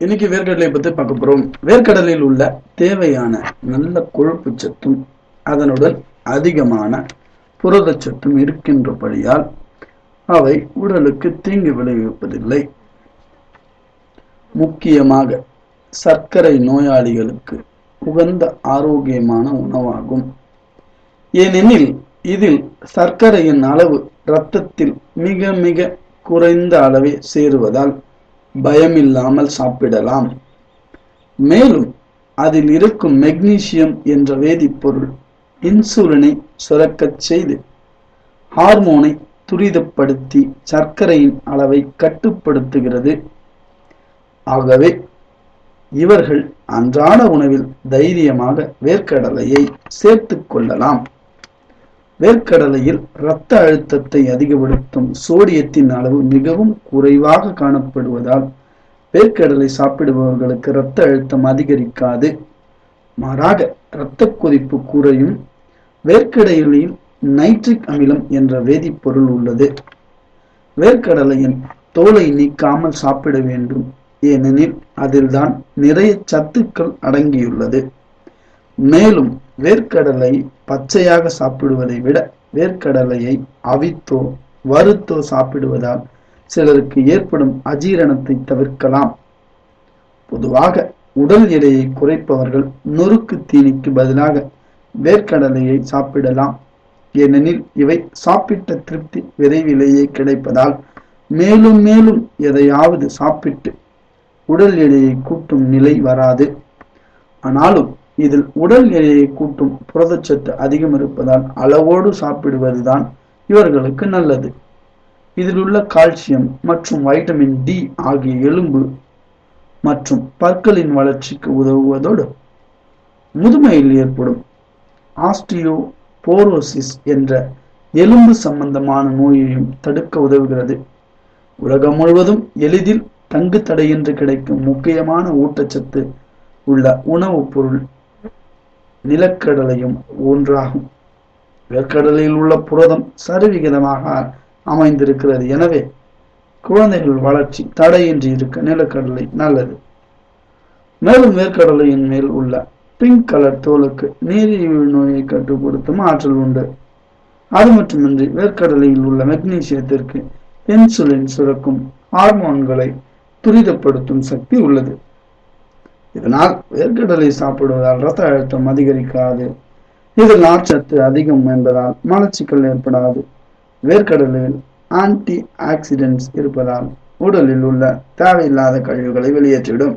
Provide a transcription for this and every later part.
இன்னைக்கு வேர்க்கடலை பத்தி பார்க்க போறோம். வேர்க்கடலில் உள்ள தேவையான நல்ல கொழுப்பு சத்தும் அதனுடன் அதிகமான புரதச்சத்தும் இருக்கின்றபடியால் அவை உடலுக்கு தீங்கு விளைவிப்பதில்லை. முக்கியமாக சர்க்கரை நோயாளிகளுக்கு உகந்த ஆரோக்கியமான உணவாகும். ஏனெனில் இதில் சர்க்கரையின் அளவு இரத்தத்தில் மிக மிக குறைந்த அளவே சேருவதால் பயமில்லாமல் சாப்பிடலாம். மேலும் அதில் இருக்கும் மெக்னீசியம் என்ற வேதிப்பொருள் இன்சுலினை சுரக்கச் செய்து ஹார்மோனை துரிதப்படுத்தி சர்க்கரையின் அளவை கட்டுப்படுத்துகிறது. ஆகவே இவர்கள் அன்றாட உணவில் தைரியமாக வேர்க்கடலையை சேர்த்துக் கொள்ளலாம். வேர்க்கடலையில் இரத்த அழுத்தத்தை அதிகப்படுத்தும் சோடியத்தின் அளவு மிகவும் குறைவாக காணப்படுவதால் வேர்க்கடலை சாப்பிடுபவர்களுக்கு இரத்த அழுத்தம் அதிகரிக்காது. மாறாக இரத்த கொதிப்பு குறையும். வேர்க்கடலையில் நைட்ரிக் அமிலம் என்ற வேதிப்பொருள் உள்ளது. வேர்க்கடலையின் தோலை நீக்காமல் சாப்பிட வேண்டும். ஏனெனில் அதில்தான் நிறைய சத்துக்கள் அடங்கியுள்ளது. மேலும் வேர்க்கடலை பச்சையாக சாப்பிடுவதை விட வேர்க்கடலையை அவித்தோ வறுத்தோ சாப்பிடுவதால் சிலருக்கு ஏற்படும் அஜீரணத்தை தவிர்க்கலாம். பொதுவாக உடல் எடையை குறைப்பவர்கள் நொறுக்கு தீனிக்கு பதிலாக வேர்க்கடலையை சாப்பிடலாம். ஏனெனில் இவை சாப்பிட்ட திருப்தி விரைவிலேயே கிடைப்பதால் மேலும் மேலும் எதையாவது சாப்பிட்டு உடல் எடையை கூட்டும் நிலை வராது. ஆனாலும் இதில் உடல் எடையை கூட்டும் புரதச்சத்து அதிகம் இருப்பதால் அளவோடு சாப்பிடுவதுதான் இவர்களுக்கு நல்லது. இதில் உள்ள கால்சியம் மற்றும் வைட்டமின் டி ஆகிய எலும்பு மற்றும் பற்களின் வளர்ச்சிக்கு உதவுவதோடு முதுமையில் ஏற்படும் ஆஸ்டியோபோரோசிஸ் என்ற எலும்பு சம்பந்தமான நோயையும் தடுக்க உதவுகிறது. உலகம் முழுவதும் எளிதில் தங்கு தடையின்றி கிடைக்கும் முக்கியமான ஊட்டச்சத்து உள்ள உணவுப் பொருள் நிலக்கடலையும் ஒன்றாகும். வேர்க்கடலையில் உள்ள புரதம் சரிவிகிதமாக அமைந்திருக்கிறது. எனவே குழந்தைகள் வளர்ச்சி தடையின்றி இருக்க நிலக்கடலை நல்லது. மேலும் வேர்க்கடலையின் மேல் உள்ள பிங்க் கலர் தோலுக்கு நீரிழிவு நோயை கட்டுப்படுத்தும் ஆற்றல் உண்டு. அது மட்டுமின்றி வேர்க்கடலையில் உள்ள மெக்னீசியத்திற்கு இன்சுலின் சுரக்கும் ஹார்மோன்களை துரிதப்படுத்தும் சக்தி உள்ளது. இதனால் வேர்க்கடலை சாப்பிடுவதால் இரத்த அழுத்தம் அதிகரிக்காது. இதில் நார்ச்சத்து அதிகம் என்பதால் மலச்சிக்கல் ஏற்படாது. வேர்க்கடலையில் ஆன்டி ஆக்சிடென்ட்ஸ் இருப்பதால் உடலில் உள்ள தேவையில்லாத கழிவுகளை வெளியேற்றிவிடும்.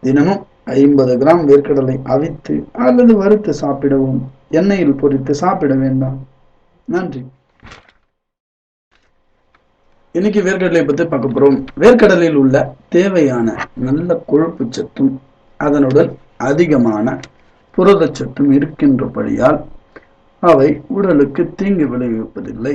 தினமும் 50 கிராம் வேர்க்கடலை அவித்து அல்லது வறுத்து சாப்பிடவும். எண்ணெயில் பொரித்து சாப்பிட வேண்டாம். நன்றி. இன்னைக்கு வேர்க்கடலை பத்தி பார்க்க போறோம். வேர்க்கடலில் உள்ள தேவையான நல்ல கொழுப்பு சத்தும் அதனுடன் அதிகமான புரதச்சத்தும் இருக்கின்றபடியால் அவை உடலுக்கு தீங்கு விளைவிப்பதில்லை.